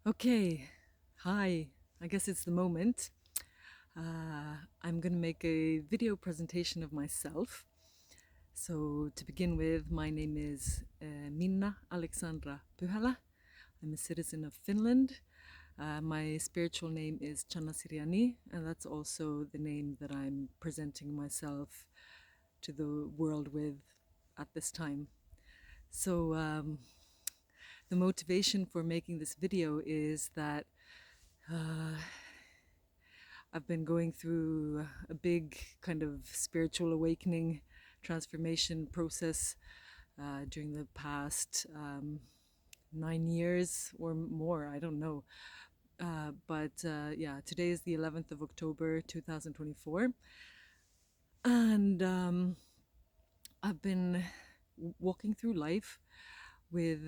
Okay, hi. I guess it's the moment. I'm going to make a video presentation of myself. So, to begin with, my name is Minna Alexandra Pyhälä. I'm a citizen of Finland. My spiritual name is Channa Siriani, and that's also the name that I'm presenting myself to the world with at this time. So, the motivation for making this video is that uh, I've been going through a big kind of spiritual awakening transformation process during the past 9 years or more. I don't know. But yeah, today is the 11th of October 2024. And I've been walking through life with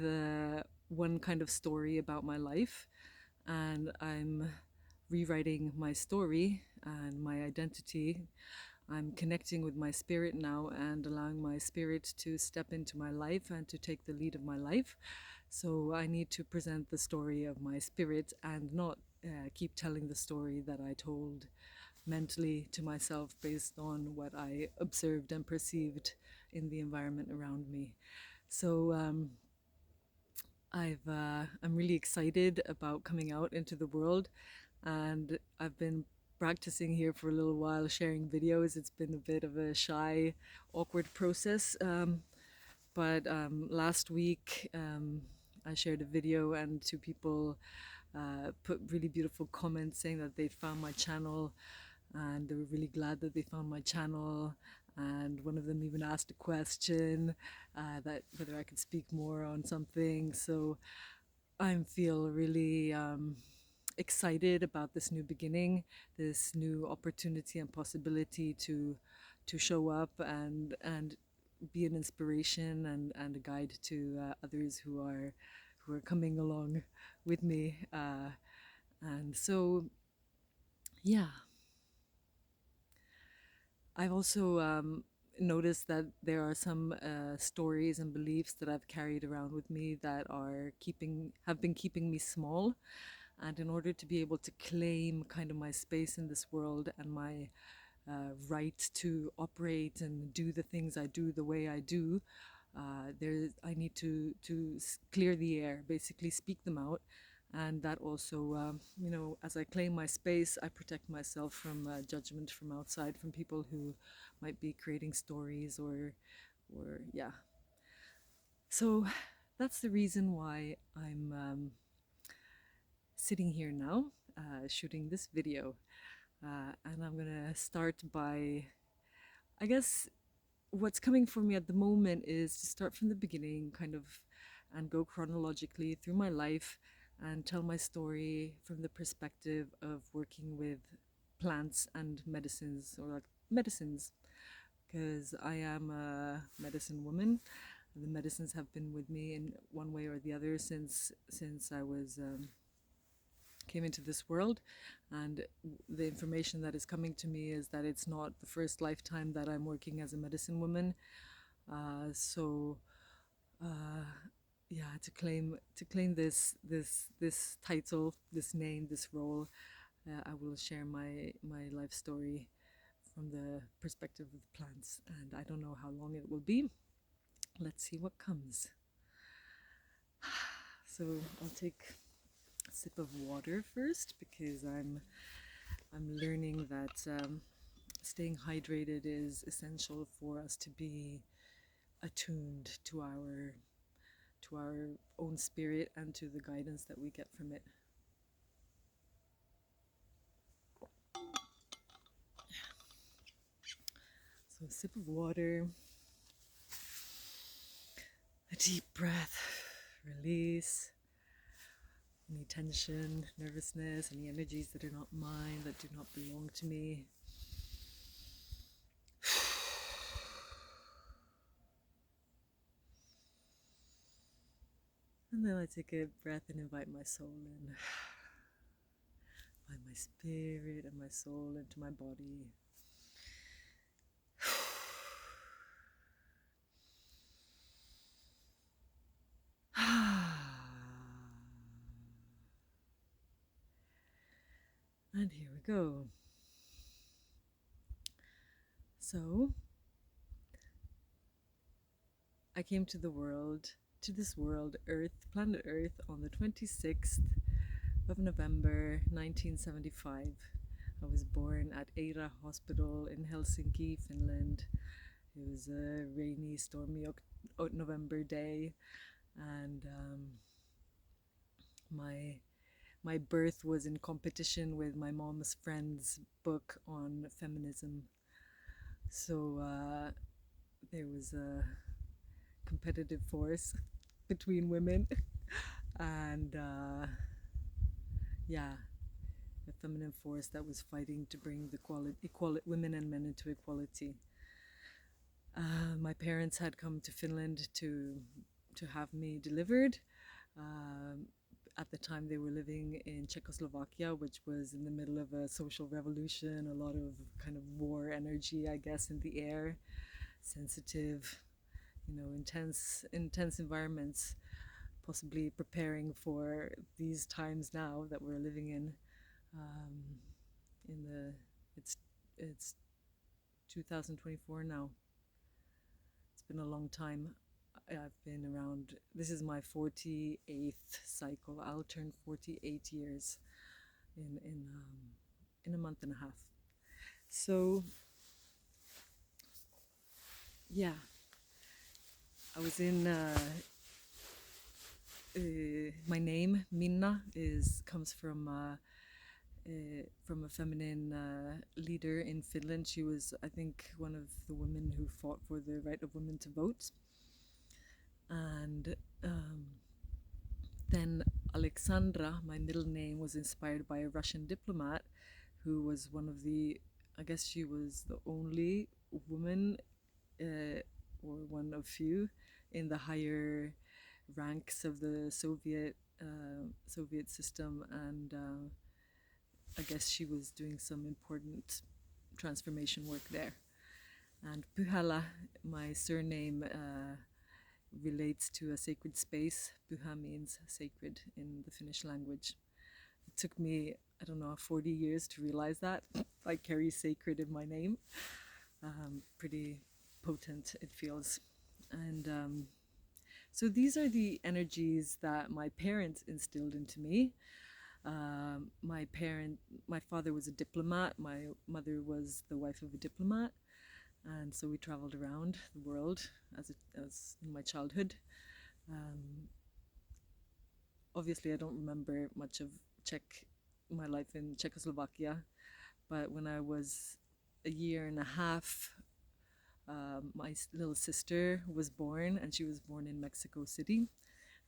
one kind of story about my life. And I'm rewriting my story and my identity. I'm connecting with my spirit now and allowing my spirit to step into my life and to take the lead of my life. So I need to present the story of my spirit and not keep telling the story that I told mentally to myself based on what I observed and perceived in the environment around me. So I'm really excited about coming out into the world, and I've been practicing here for a little while, sharing videos. It's been a bit of a shy, awkward process, but last week I shared a video, and two people put really beautiful comments saying that they found my channel and they were really glad that they found my channel. And one of them even asked a question that whether I could speak more on something. So I feel really excited about this new beginning, this new opportunity and possibility to show up and be an inspiration and a guide to others who are coming along with me. And so, yeah, I've also noticed that there are some stories and beliefs that I've carried around with me that have been keeping me small. And in order to be able to claim kind of my space in this world and my right to operate and do the things I do the way I do, I need to clear the air, basically speak them out, and that also, as I claim my space, I protect myself from judgment from outside, from people who might be creating stories or yeah. So that's the reason why I'm sitting here now, shooting this video, and I'm gonna start by, I guess, what's coming for me at the moment is to start from the beginning, kind of, and go chronologically through my life and tell my story from the perspective of working with plants and medicines, or like medicines, because I am a medicine woman. The medicines have been with me in one way or the other since I was came into this world, and the information that is coming to me is that it's not the first lifetime that I'm working as a medicine woman. So yeah, to claim this title, this name, this role, I will share my life story from the perspective of the plants, and I don't know how long it will be. Let's see what comes. So I'll take a sip of water first because I'm learning that staying hydrated is essential for us to be attuned to our own spirit and to the guidance that we get from it. So a sip of water, a deep breath, release any tension, nervousness, any energies that are not mine, that do not belong to me. And then I take a breath and invite my soul in. Invite my spirit and my soul into my body. And here we go. So, I came to this world, Earth, planet Earth, on the 26th of November 1975. I was born at Eira Hospital in Helsinki, Finland. It was a rainy, stormy November day, and my my birth was in competition with my mom's friend's book on feminism. So there was a competitive force between women, and yeah, a feminine force that was fighting to bring the women and men into equality. My parents had come to Finland to have me delivered. Um, at the time, they were living in Czechoslovakia, which was in the middle of a social revolution, a lot of kind of war energy, I guess, in the air, sensitive, intense environments, possibly preparing for these times now that we're living in. Um, in the it's 2024 now. It's been a long time. I've been around. This is my 48th cycle. I'll turn 48 years in a month and a half. So yeah, I was in. My name Minna is comes from a feminine leader in Finland. She was, I think, one of the women who fought for the right of women to vote. And then Alexandra, my middle name, was inspired by a Russian diplomat who was one of the, I guess she was the only woman, or one of few, in the higher ranks of the Soviet system, and I guess she was doing some important transformation work there. And Pyhälä, my surname, relates to a sacred space. Pyhä means sacred in the Finnish language. It took me, I don't know, 40 years to realize that. I carry sacred in my name. Pretty potent, it feels. And so these are the energies that my parents instilled into me. My father was a diplomat. My mother was the wife of a diplomat, and so we traveled around the world as in my childhood. Um, Obviously, I don't remember much of Czech my life in Czechoslovakia, but when I was a year and a half, my little sister was born, and she was born in Mexico City.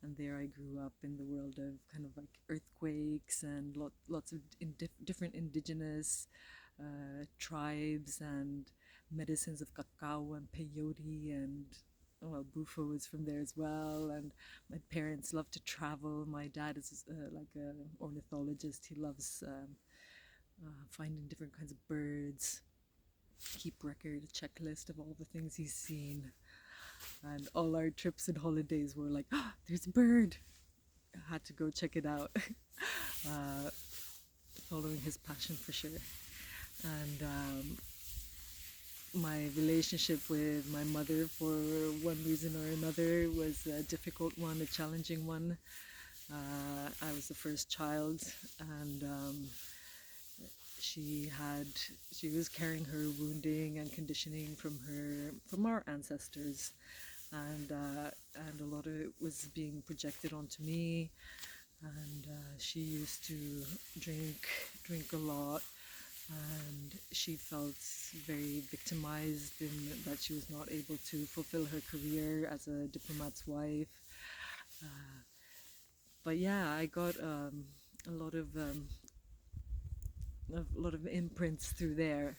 And there I grew up in the world of kind of like earthquakes and lots of different indigenous tribes and medicines of cacao and peyote, and well, bufo is from there as well. And my parents love to travel. My dad is like an ornithologist. He loves finding different kinds of birds, keep record, a checklist of all the things he's seen. And all our trips and holidays were like, oh, there's a bird. I had to go check it out. uh, Following his passion for sure. And my relationship with my mother, for one reason or another, was a difficult one, a challenging one. I was the first child, and she was carrying her wounding and conditioning from our ancestors, and a lot of it was being projected onto me. And she used to drink a lot, and she felt very victimized in that she was not able to fulfill her career as a diplomat's wife. But yeah, I got a lot of imprints through there.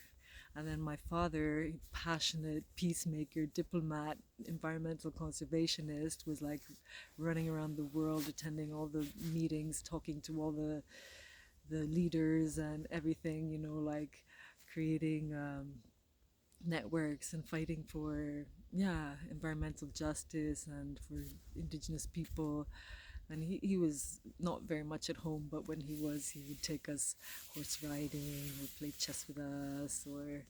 And then my father, passionate peacemaker, diplomat, environmental conservationist, was like running around the world, attending all the meetings, talking to all the leaders and everything, like creating networks and fighting for environmental justice and for indigenous people. And he was not very much at home, but when he was, he would take us horse riding or play chess with us or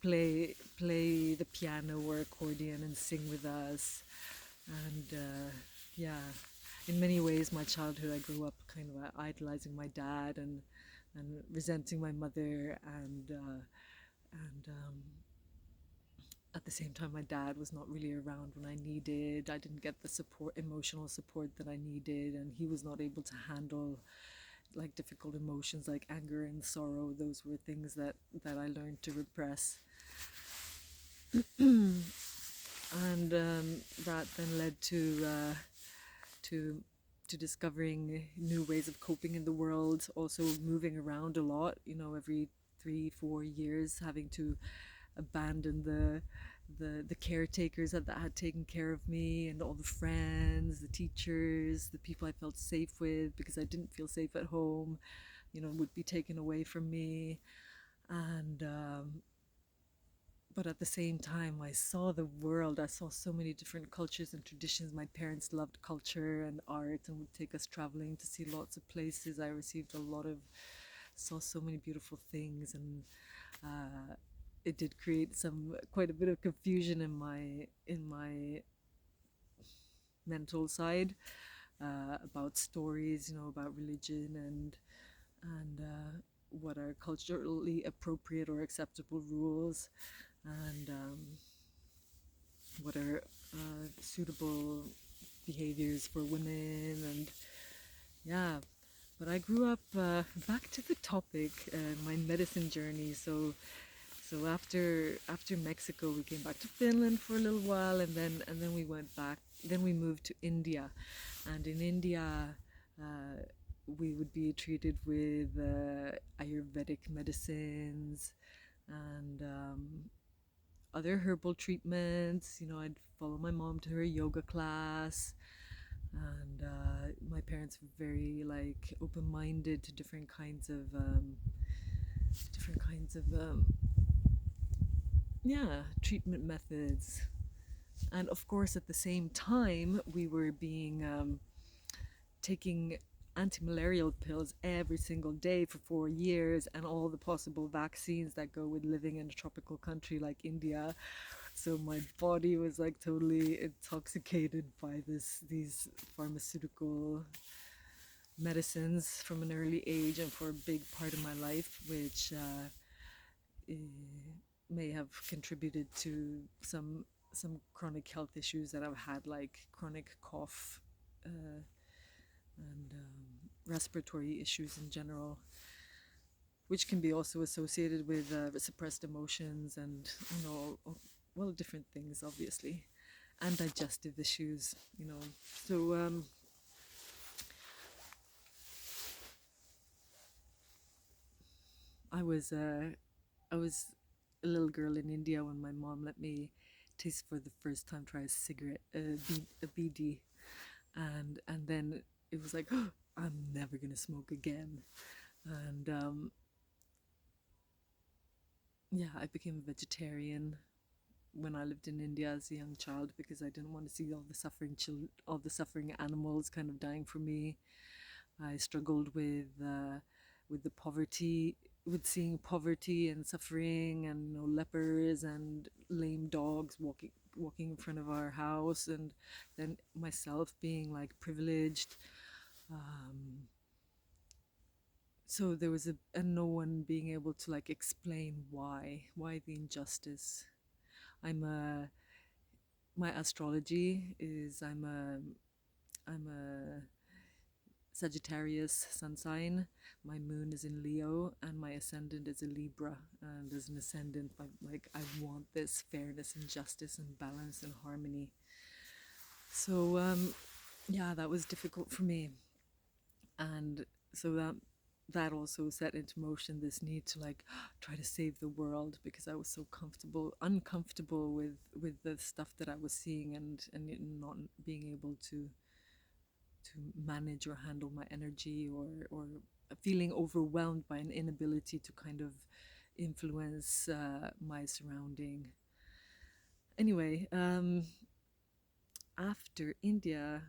play the piano or accordion and sing with us. And yeah, in many ways, my childhood, I grew up kind of idolizing my dad and resenting my mother, and at the same time, my dad was not really around when I needed. I didn't get the support, emotional support that I needed, and he was not able to handle like difficult emotions like anger and sorrow. Those were things that I learned to repress, and that then led to to discovering new ways of coping in the world. Also, moving around a lot. You know, every 3 4 years, having to abandon the caretakers that had taken care of me, and all the friends, the teachers, the people I felt safe with because I didn't feel safe at home, would be taken away from me. And but at the same time, I saw the world. I saw so many different cultures and traditions. My parents loved culture and art and would take us traveling to see lots of places. I received a lot of, saw so many beautiful things, and uh, it did create some quite a bit of confusion in my mental side, about stories, about religion and what are culturally appropriate or acceptable rules, and what are suitable behaviors for women, and yeah. But I grew up, back to the topic, my medicine journey. So after Mexico, we came back to Finland for a little while, and then we went back. Then we moved to India, and in India, uh, we would be treated with Ayurvedic medicines and other herbal treatments. I'd follow my mom to her yoga class, and my parents were very like open-minded to different kinds of yeah, treatment methods. And of course, at the same time, we were being taking anti-malarial pills every single day for 4 years, and all the possible vaccines that go with living in a tropical country like India. So my body was like totally intoxicated by these pharmaceutical medicines from an early age and for a big part of my life, which eh, may have contributed to some chronic health issues that I've had, like chronic cough, and respiratory issues in general, which can be also associated with suppressed emotions and well, different things, obviously, and digestive issues. So I was I was a little girl in India when my mom let me taste for the first time, try a cigarette, a BD, and then it was like, oh, I'm never gonna smoke again. And yeah, I became a vegetarian when I lived in India as a young child because I didn't want to see all the suffering animals kind of dying for me. I struggled with the poverty, with seeing poverty and suffering, and lepers and lame dogs walking in front of our house, and then myself being like privileged. Um, so there was and no one being able to like explain why the injustice. I'm a My astrology is I'm a Sagittarius sun sign. My moon is in Leo, and my ascendant is a Libra. And as an ascendant, like I want this fairness and justice and balance and harmony. So yeah, that was difficult for me, and so that also set into motion this need to like try to save the world, because I was so uncomfortable with the stuff that I was seeing, and not being able to manage or handle my energy, or feeling overwhelmed by an inability to kind of influence my surrounding. Anyway, after India,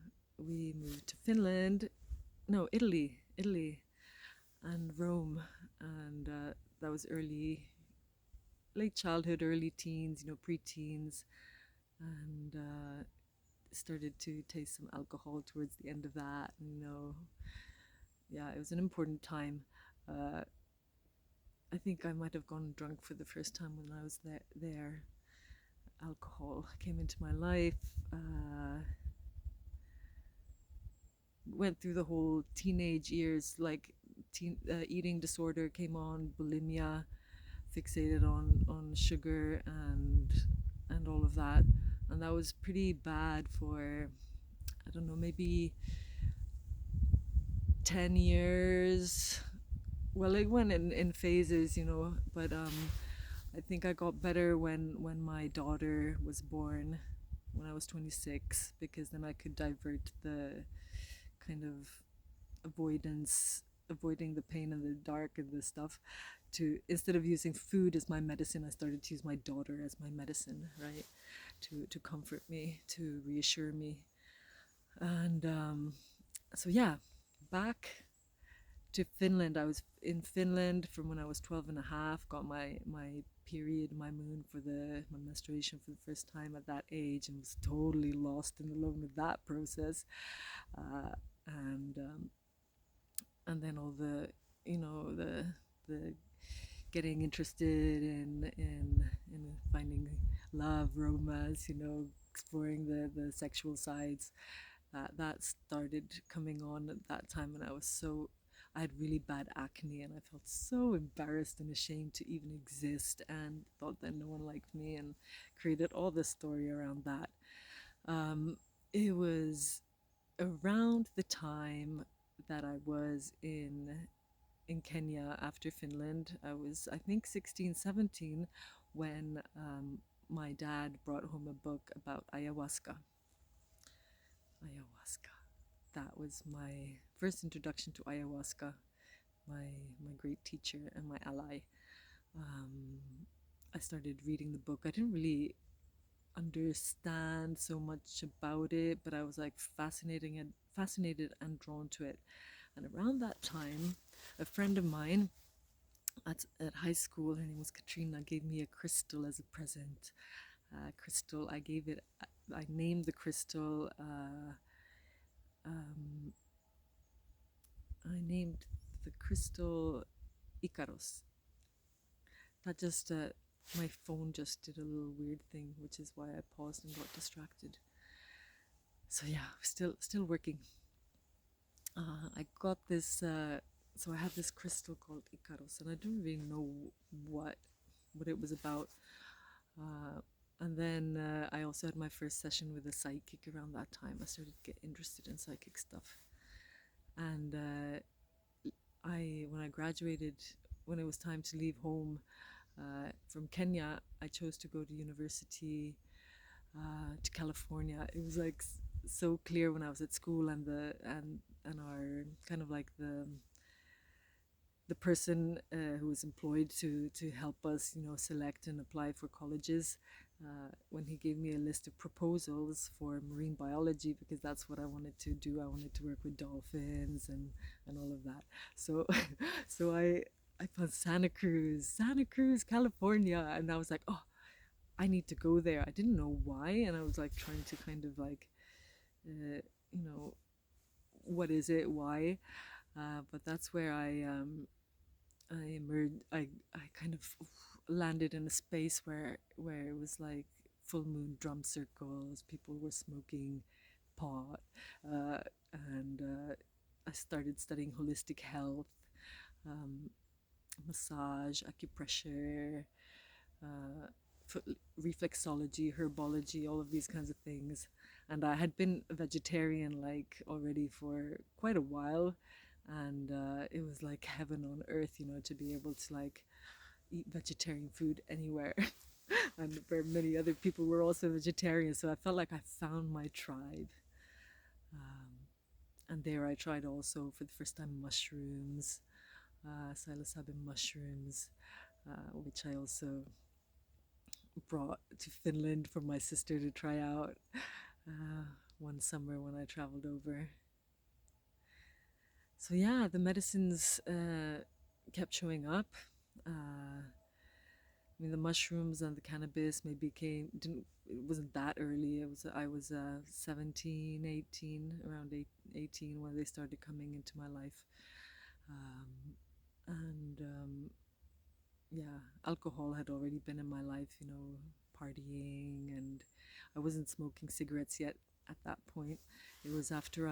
we moved to Finland, no, Italy, and Rome, and that was late childhood, early teens, preteens, and started to taste some alcohol towards the end of that. Yeah, it was an important time. Uh, I think I might have gone drunk for the first time when I was there. Alcohol came into my life. Went through the whole teenage years, like eating disorder came on, bulimia, fixated on sugar and all of that, and that was pretty bad for, I don't know, maybe 10 years. Well, it went in phases, but I think I got better when my daughter was born, when I was 26, because then I could divert the kind of avoiding the pain and the dark and the stuff, to, instead of using food as my medicine, I started to use my daughter as my medicine, right? To comfort me, to reassure me. And so yeah, back to Finland. I was in Finland from when I was 12 and a half, got my period, my moon for my menstruation for the first time at that age, and was totally lost and alone with that process. Uh, and and then all the getting interested in finding love, romance, exploring the sexual sides. That started coming on at that time, and I had really bad acne, and I felt so embarrassed and ashamed to even exist, and thought that no one liked me, and created all this story around that. It was around the time that I was in Kenya after Finland. I was, I think, 16, 17, when my dad brought home a book about ayahuasca. Ayahuasca. That was my first introduction to ayahuasca. My great teacher and my ally. Um, I started reading the book. I didn't really understand so much about it, but I was like fascinated and drawn to it. And around that time, a friend of mine at high school, her name was Katrina, gave me a crystal as a present. Crystal, I named the crystal, um, I named the crystal Icaros. That just, my phone just did a little weird thing, which is why I paused and got distracted. So yeah, still working. I got this. So I had this crystal called Icaros, and I didn't really know what what it was about. Uh, and then I also had my first session with a psychic around that time. I started to get interested in psychic stuff, and when I graduated, when it was time to leave home from Kenya, I chose to go to university to California. It was like so clear when I was at school, and our kind of like the person who was employed to help us, select and apply for colleges. When he gave me a list of proposals for marine biology, because that's what I wanted to do. I wanted to work with dolphins and all of that. So, so I found Santa Cruz, California, and I was like, oh, I need to go there. I didn't know why, and I was like trying to kind of like, uh, you know, what is it, why? But that's where I emerged. I kind of landed in a space where it was like full moon drum circles. People were smoking pot, uh, and I started studying holistic health, um, massage, acupressure, uh, reflexology, herbology, all of these kinds of things. And I had been a vegetarian like already for quite a while, and it was like heaven on earth, to be able to like eat vegetarian food anywhere. And where many other people were also vegetarian, so I felt like I found my tribe. Um, and there I tried also for the first time mushrooms, psilocybin mushrooms, which I also brought to Finland for my sister to try out. Uh, one summer when I traveled over. So yeah, the medicines kept showing up. I mean, the mushrooms and the cannabis maybe came didn't it wasn't that early. I was 17, 18, around 18 when they started coming into my life. Um, and yeah, alcohol had already been in my life, partying, and I wasn't smoking cigarettes yet at that point. It was after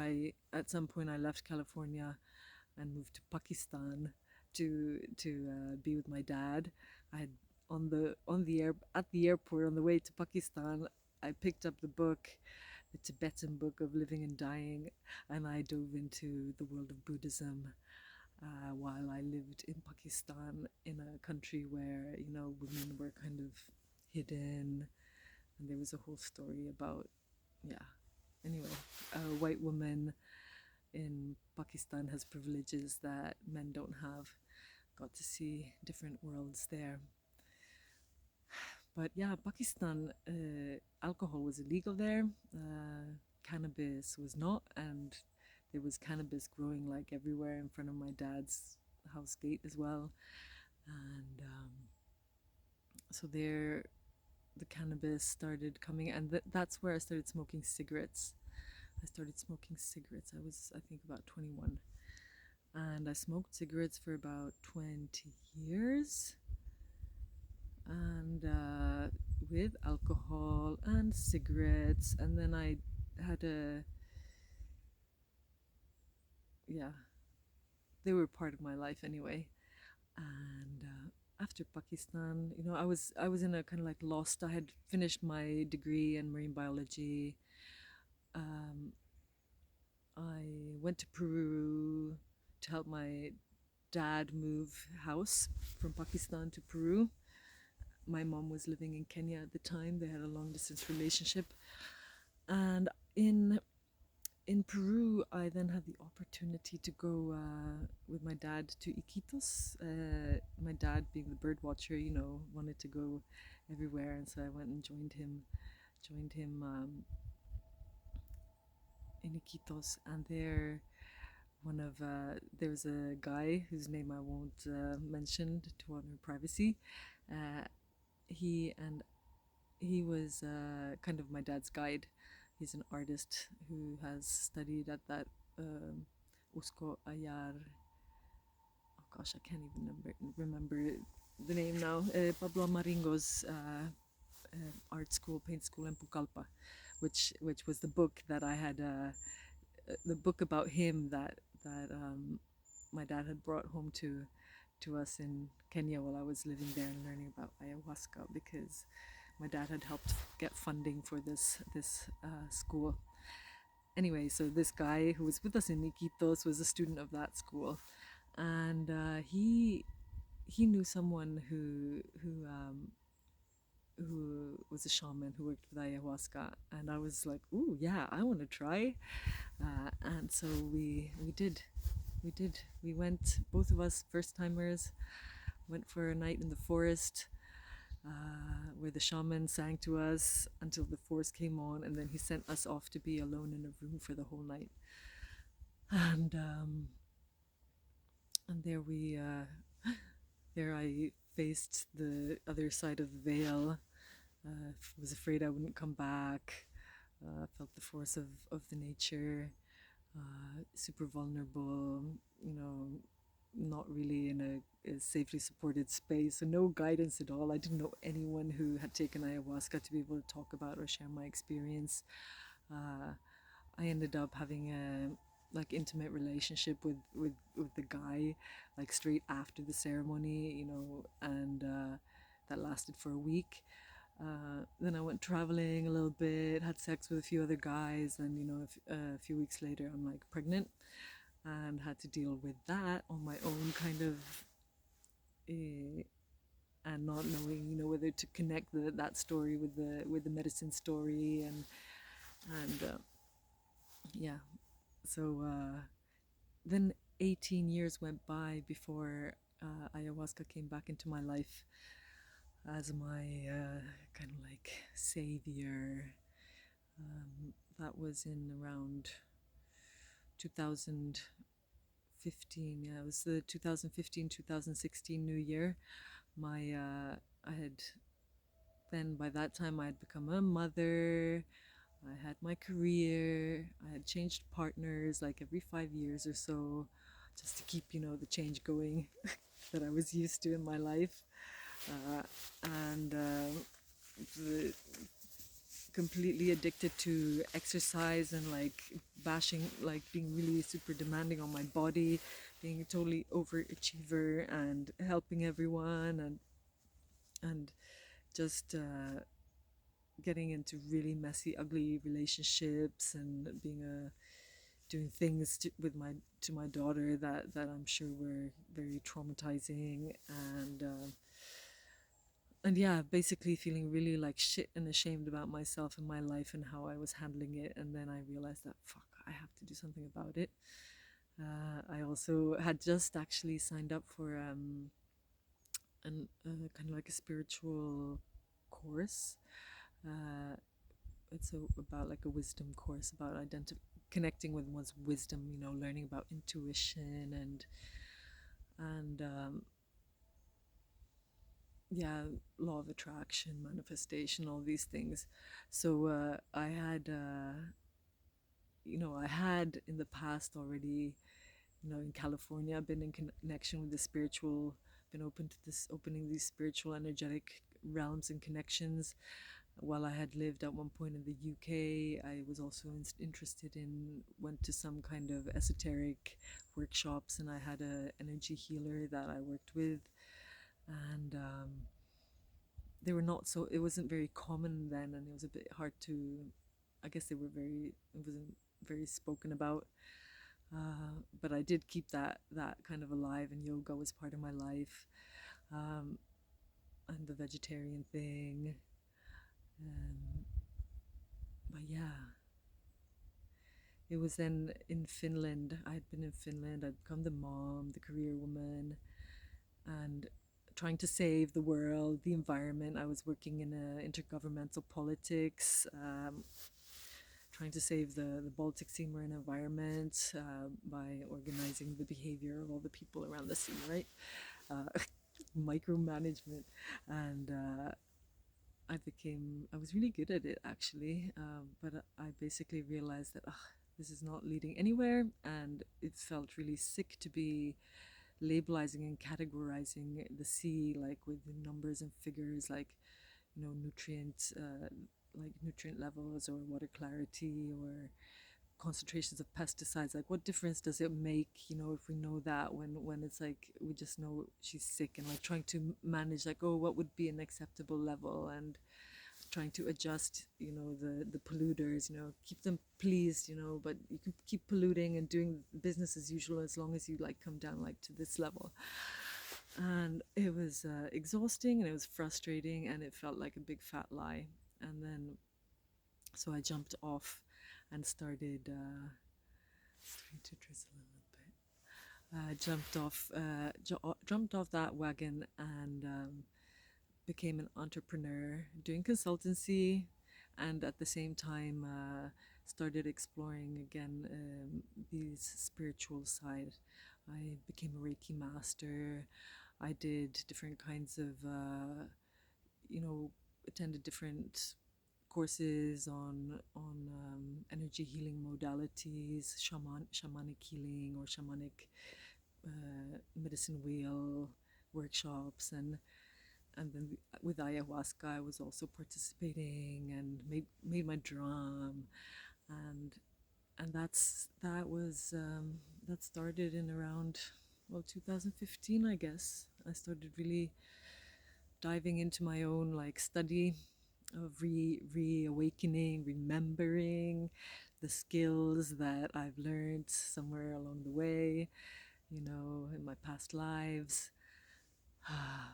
at some point, I left California and moved to Pakistan to be with my dad. I had on the air at the airport on the way to Pakistan. I picked up the book, the Tibetan book of living and dying, and I dove into the world of Buddhism while I lived in Pakistan, in a country where women were kind of hidden, and there was a whole story about yeah. Anyway, a white woman in Pakistan has privileges that men don't have. Got to see different worlds there. But yeah, Pakistan, alcohol was illegal there. Cannabis was not, and there was cannabis growing like everywhere in front of my dad's house gate as well. And so there, the cannabis started coming, and that's where I started smoking cigarettes. I started smoking cigarettes. I was, I think, about 21. And I smoked cigarettes for about 20 years. And with alcohol and cigarettes. And then I had yeah, they were part of my life anyway. And after Pakistan, I was in a kind of like lost. I had finished my degree in marine biology. Um, I went to Peru to help my dad move house from Pakistan to Peru. My mom was living in Kenya at the time. They had a long distance relationship. And in Peru, I then had the opportunity to go with my dad to Iquitos. My dad, being the bird watcher, wanted to go everywhere, and so I went and joined him in Iquitos. And there's a guy whose name I won't mention to honor privacy. Uh, he and he was kind of my dad's guide. He's an artist who has studied at that Usco Ayar. Oh gosh, I can't even remember the name now. Pablo Maringo's art school, paint school in Pucallpa, which was the book that I had, the book about him that my dad had brought home to us in Kenya while I was living there and learning about ayahuasca, because my dad had helped get funding for this school. Anyway, so this guy who was with us in Iquitos was a student of that school, and he knew someone who was a shaman who worked with ayahuasca, and I was like, "Ooh, yeah, I want to try." And so we did. We went, both of us first timers, went for a night in the forest, where the shaman sang to us until the forest came on, and then he sent us off to be alone in a room for the whole night. And there I faced the other side of the veil. Was afraid I wouldn't come back. Felt the force of the nature. Super vulnerable. Not really in a safely supported space, so no guidance at all. I didn't know anyone who had taken ayahuasca to be able to talk about or share my experience. I ended up having a like intimate relationship with the guy, like straight after the ceremony, and that lasted for a week. Then I went traveling a little bit, had sex with a few other guys, and a few weeks later I'm like pregnant, and had to deal with that on my own, kind of, and not knowing whether to connect that story with the medicine story, and yeah. So then 18 years went by before ayahuasca came back into my life as my kind of like savior, That was in around 2015. Yeah, it was the 2015 2016 New Year. My I had then by that time I had become a mother. I had my career. I had changed partners like every 5 years or so, just to keep the change going that I was used to in my life. Uh, and the, completely addicted to exercise and like bashing, like being really super demanding on my body, being a totally overachiever and helping everyone, and just getting into really messy, ugly relationships, and being a doing things with my daughter that I'm sure were very traumatizing, and yeah, basically feeling really like shit and ashamed about myself and my life and how I was handling it. And then I realized that fuck, I have to do something about it. I also had just actually signed up for kind of like a spiritual course. Uh, about like a wisdom course about connecting with one's wisdom. Learning about intuition and yeah, law of attraction, manifestation, all these things. So I had in the past already, in California, I've been in connection with the spiritual, been open to this, opening these spiritual, energetic realms and connections. While I had lived at one point in the UK, I was also interested in, went to some kind of esoteric workshops, and I had a energy healer that I worked with, and they were not so, it wasn't very common then, and it was a bit hard to, I guess it wasn't very spoken about. But I did keep that kind of alive, and yoga was part of my life, um, and the vegetarian thing. Um, but yeah, it was then in Finland. I had been in Finland. I'd become the mom, the career woman, and trying to save the world, the environment. I was working in intergovernmental politics, trying to save the Baltic Sea marine environment by organizing the behavior of all the people around the sea, right? Uh, Micromanagement. And I was really good at it actually, but I basically realized that this is not leading anywhere, and it felt really sick to be labelizing and categorizing the sea like with numbers and figures, like nutrient like nutrient levels or water clarity or concentrations of pesticides. Like, what difference does it make, if we know that, when it's like we just know she's sick, and like trying to manage like, oh, what would be an acceptable level, and trying to adjust, the polluters, keep them pleased, but you can keep polluting and doing business as usual as long as you like come down like to this level. And it was exhausting, and it was frustrating, and it felt like a big fat lie. And then so I jumped off and started starting to drizzle a little bit. Jumped off that wagon, and became an entrepreneur doing consultancy, and at the same time started exploring again these spiritual side. I became a Reiki master. I did different kinds of you know attended different courses on energy healing modalities, shamanic healing, or shamanic medicine wheel workshops, and then with ayahuasca I was also participating, and made my drum, and that started in around, well, 2015, I guess. I started really diving into my own like study of reawakening, remembering the skills that I've learned somewhere along the way, in my past lives.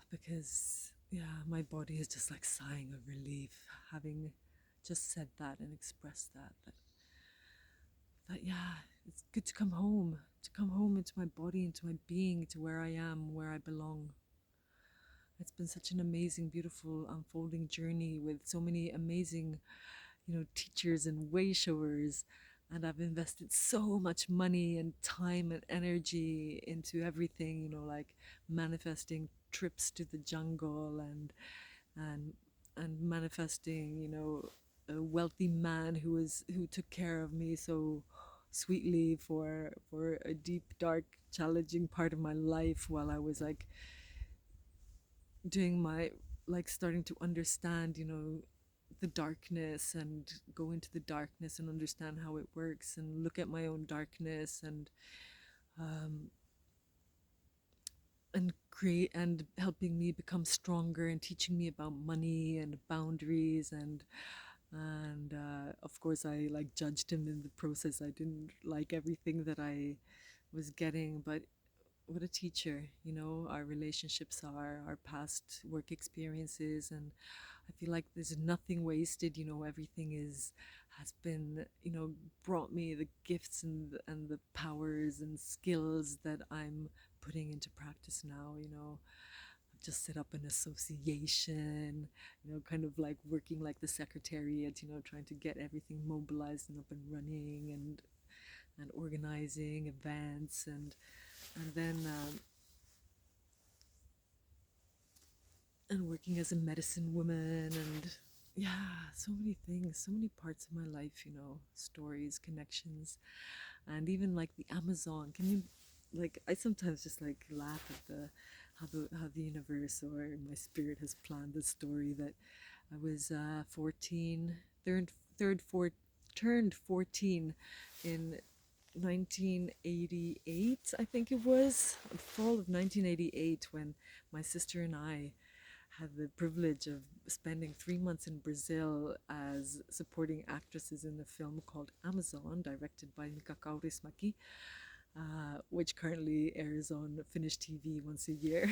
Because yeah, my body is just like sighing of relief, having just said that and expressed that yeah, it's good to come home, into my body, into my being, to where I am, where I belong. It's been such an amazing, beautiful, unfolding journey with so many amazing, teachers and way showers. And I've invested so much money and time and energy into everything, like manifesting trips to the jungle and and manifesting, a wealthy man who took care of me so sweetly for a deep, dark, challenging part of my life while I was like doing my like starting to understand, the darkness and go into the darkness and understand how it works and look at my own darkness um, and create and helping me become stronger and teaching me about money and boundaries and of course I like judged him in the process. I didn't like everything that I was getting, but what a teacher, our relationships are, our past work experiences, and I feel like there's nothing wasted. Everything has been, brought me the gifts and the powers and skills that I'm putting into practice now. I've just set up an association, kind of like working like the secretariat, trying to get everything mobilized and up and running and organizing events and then and working as a medicine woman and yeah, so many things, so many parts of my life, stories, connections, and even like the Amazon. Can you like I sometimes just like laugh at the universe or my spirit has planned this story that I was 14, third four turned 14 in 1988, I think it was, the fall of 1988, when my sister and I had the privilege of spending 3 months in Brazil as supporting actresses in a film called Amazon, directed by Mika Kaurismäki, which currently airs on Finnish TV once a year.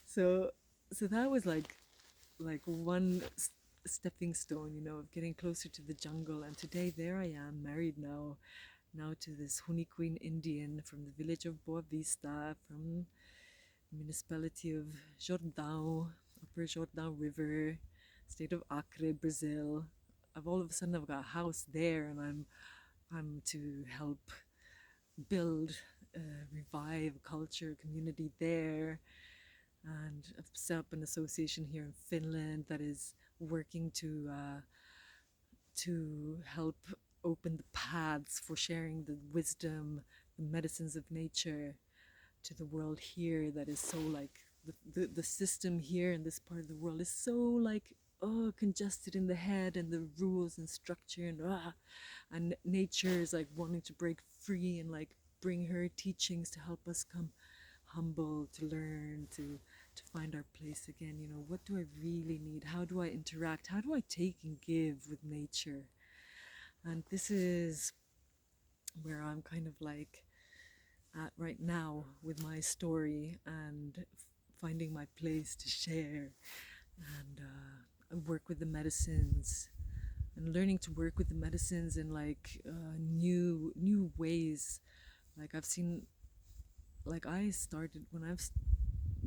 so, so that was like one stepping stone, of getting closer to the jungle. And today, there I am, married now to this Huni Queen Indian from the village of Boa Vista, from the municipality of Jordão, Upper Jordão River, state of Acre, Brazil. I've got a house there, and I'm to help build, revive culture, community there. And I've set up an association here in Finland that is working to help open the paths for sharing the wisdom, the medicines of nature to the world here that is so like the system here in this part of the world is so like congested in the head and the rules and structure and nature is like wanting to break free and like bring her teachings to help us come humble, to learn, to find our place again. What do I really need? How do I interact? How do I take and give with nature? And this is where I'm kind of like at right now with my story and finding my place to share and work with the medicines and learning to work with the medicines in like new ways. Like I've seen, like I started when I've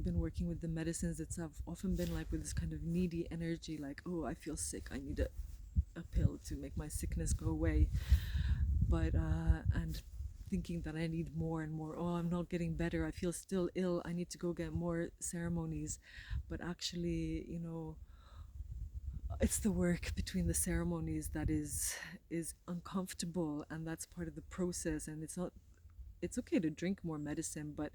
been working with the medicines, I've often been like with this kind of needy energy, like, oh, I feel sick, I need a pill to make my sickness go away. But and thinking that I need more and more. Oh, I'm not getting better, I feel still ill, I need to go get more ceremonies. But actually, it's the work between the ceremonies that is uncomfortable, and that's part of the process. And it's okay to drink more medicine, but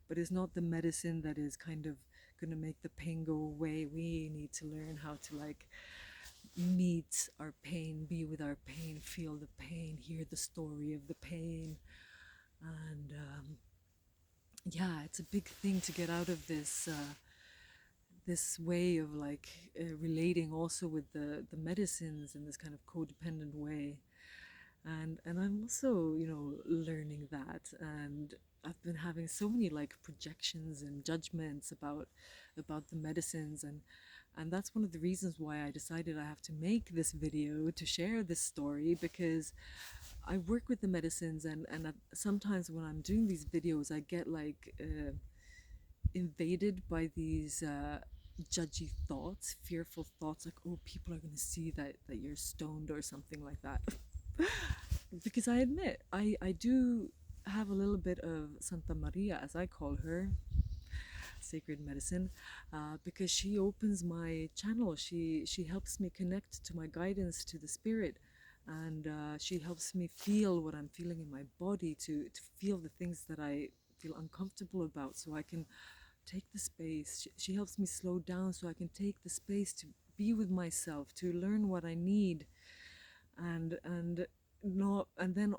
it's not the medicine that is kind of going to make the pain go away. We need to learn how to like meet our pain, be with our pain, feel the pain, hear the story of the pain. And yeah, it's a big thing to get out of this way of like relating also with the medicines in this kind of codependent way. And I'm also, learning that. And I've been having so many like projections and judgments about the medicines, and that's one of the reasons why I decided I have to make this video to share this story, because I work with the medicines, and sometimes when I'm doing these videos I get like invaded by these judgy thoughts, fearful thoughts, like, oh, people are going to see that you're stoned or something like that. Because I admit, I do have a little bit of Santa Maria, as I call her, sacred medicine, because she opens my channel. She helps me connect to my guidance, to the spirit, and she helps me feel what I'm feeling in my body, to feel the things that I feel uncomfortable about, so I can take the space. She helps me slow down so I can take the space to be with myself, to learn what I need, and not and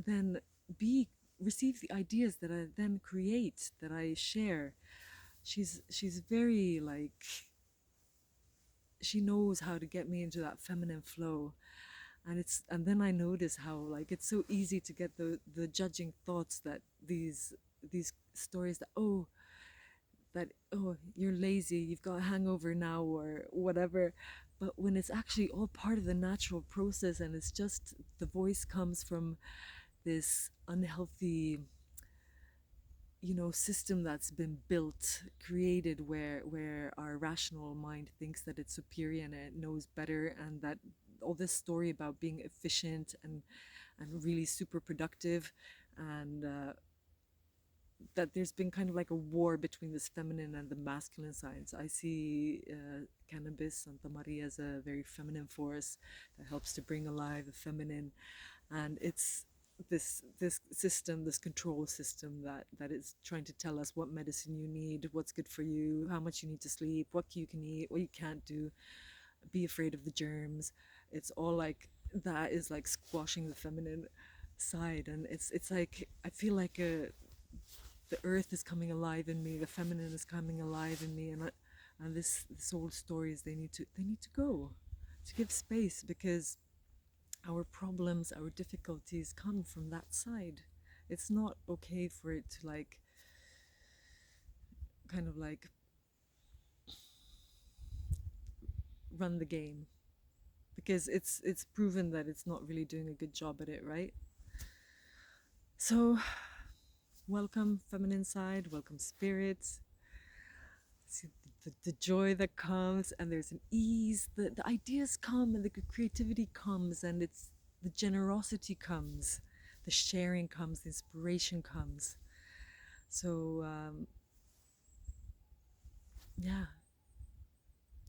then be receive the ideas that I then create, that I share. She's very like, she knows how to get me into that feminine flow. And then I notice how like it's so easy to get the judging thoughts, that these stories that, oh, you're lazy, you've got a hangover now, or whatever. But when it's actually all part of the natural process, and it's just the voice comes from this unhealthy, system that's been built, created, where our rational mind thinks that it's superior and it knows better, and that all this story about being efficient and really super productive, and that there's been kind of like a war between this feminine and the masculine sides. I see cannabis, Santa Maria, as a very feminine force that helps to bring alive the feminine, and it's this system, this control system, that is trying to tell us what medicine you need, what's good for you, how much you need to sleep, what you can eat, what you can't do, be afraid of the germs. It's all like that is like squashing the feminine side, and it's like I feel like the earth is coming alive in me, the feminine is coming alive in me, and this old stories, they need to go, to give space, because our problems, our difficulties come from that side. It's not okay for it to like kind of like run the game, because it's proven that it's not really doing a good job at it, right? So welcome feminine side, welcome spirits. See the joy that comes, and there's an ease, the ideas come, and the creativity comes, and it's the generosity comes, the sharing comes, the inspiration comes. So yeah,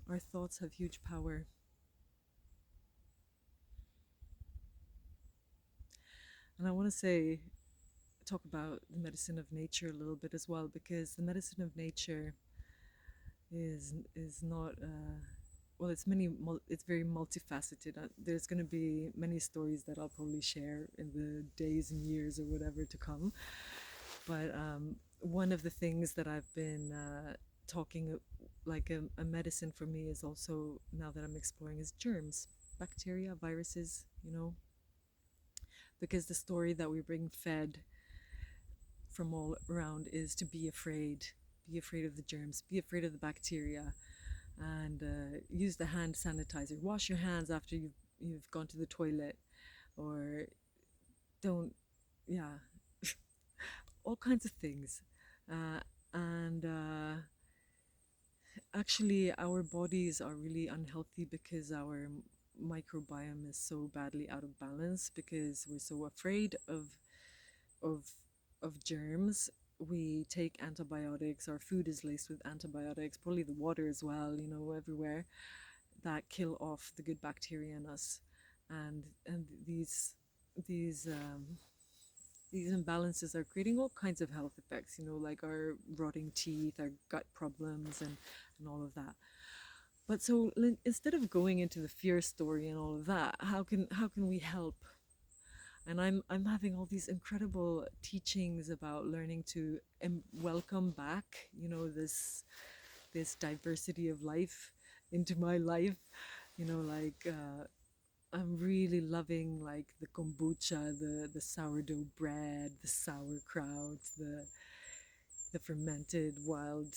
our thoughts have huge power. And I want to say, talk about the medicine of nature a little bit as well, because the medicine of nature is not well, it's very multifaceted. There's going to be many stories that I'll probably share in the days and years or whatever to come. But one of the things that I've been talking like a medicine for me is also, now that I'm exploring, is germs, bacteria, viruses, because the story that we bring fed from all around is to be afraid of the germs, be afraid of the bacteria, and use the hand sanitizer, wash your hands after you've gone to the toilet, or don't, yeah, all kinds of things. And Actually, our bodies are really unhealthy because our microbiome is so badly out of balance, because we're so afraid of of germs. We take antibiotics, our food is laced with antibiotics, probably the water as well, everywhere, that kill off the good bacteria in us. And these imbalances are creating all kinds of health effects, like our rotting teeth, our gut problems, and all of that. But so instead of going into the fear story and all of that, how can we help? And I'm having all these incredible teachings about learning to welcome back, this diversity of life into my life. Like I'm really loving like the kombucha, the sourdough bread, the sauerkraut, the fermented wild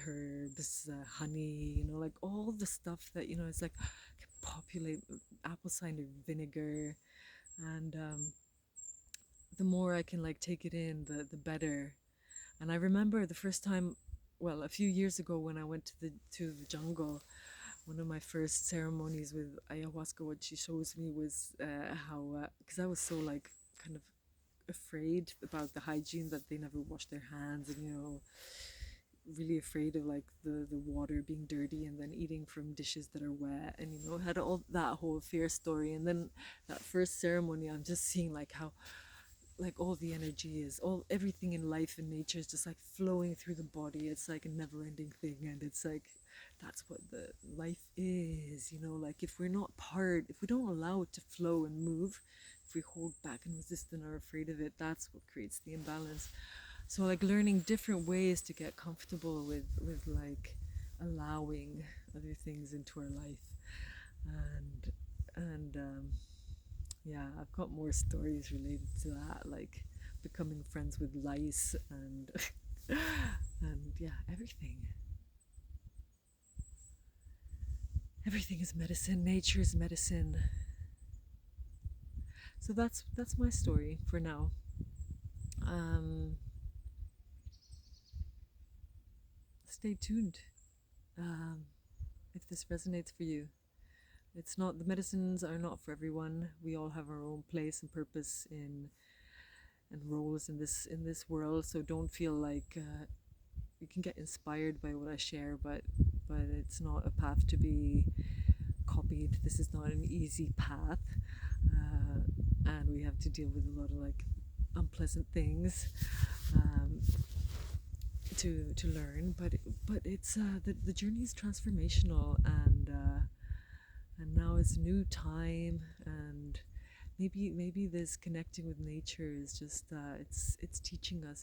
herbs, honey, like all the stuff that it's like can populate apple cider vinegar. And the more I can like take it in, the better. And I remember the first time well, a few years ago when I went to the jungle, one of my first ceremonies with ayahuasca, what she shows me was how, because I was so like kind of afraid about the hygiene, that they never wash their hands, and really afraid of like the water being dirty, and then eating from dishes that are wet, and had all that whole fear story. And then that first ceremony, I'm just seeing like how like all the energy is, all everything in life and nature is just like flowing through the body. It's like a never ending thing, and it's like that's what the life is, like if we're not part, if we don't allow it to flow and move, if we hold back and resist and are afraid of it, that's what creates the imbalance. So like learning different ways to get comfortable with like allowing other things into our life. And yeah, I've got more stories related to that, like becoming friends with lice and and yeah, everything is medicine, nature is medicine. So that's my story for now. um Stay tuned, um if this resonates for you. It's not, the medicines are not for everyone. We all have our own place and purpose in and roles in this world. So don't feel like you can get inspired by what I share, but it's not a path to be copied. This is not an easy path, and we have to deal with a lot of like unpleasant things, um, to learn. But it's the journey is transformational, and now it's a new time, and maybe this connecting with nature is just it's teaching us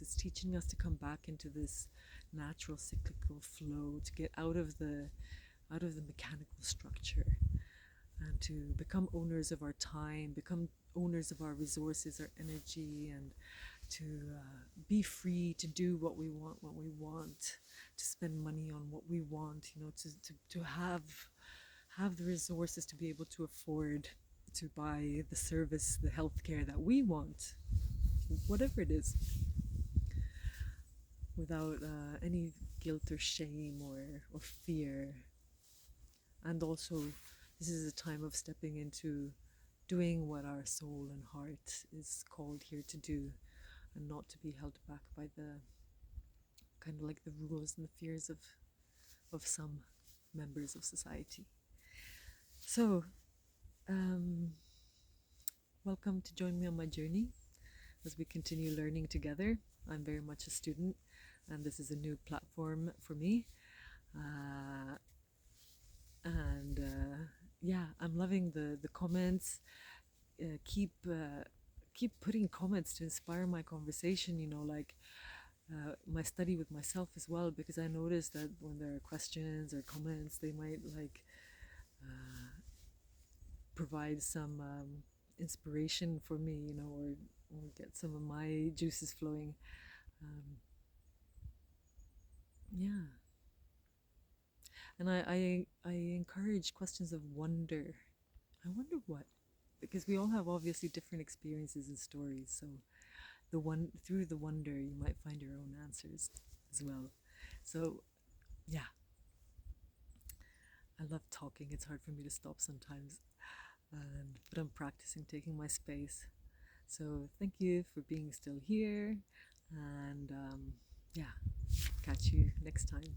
to come back into this natural cyclical flow, to get out of the mechanical structure, and to become owners of our time, become owners of our resources, our energy, and to be free to do what we want when we want, to spend money on what we want, to have the resources to be able to afford to buy the service, the healthcare that we want, whatever it is, without any guilt or shame or fear. And also, this is a time of stepping into doing what our soul and heart is called here to do, and not to be held back by the kind of like the rules and the fears of some members of society. So, um, welcome to join me on my journey as we continue learning together. I'm very much a student, and this is a new platform for me. Uh, and yeah, I'm loving the comments. Keep putting comments to inspire my conversation. Like my study with myself as well, because I notice that when there are questions or comments, they might like provide some inspiration for me, or get some of my juices flowing. Um, yeah, and I encourage questions of wonder. I wonder what, because we all have obviously different experiences and stories. So through the wonder, you might find your own answers as well. So yeah, I love talking. It's hard for me to stop sometimes, but I'm practicing taking my space. So thank you for being still here, and yeah, catch you next time.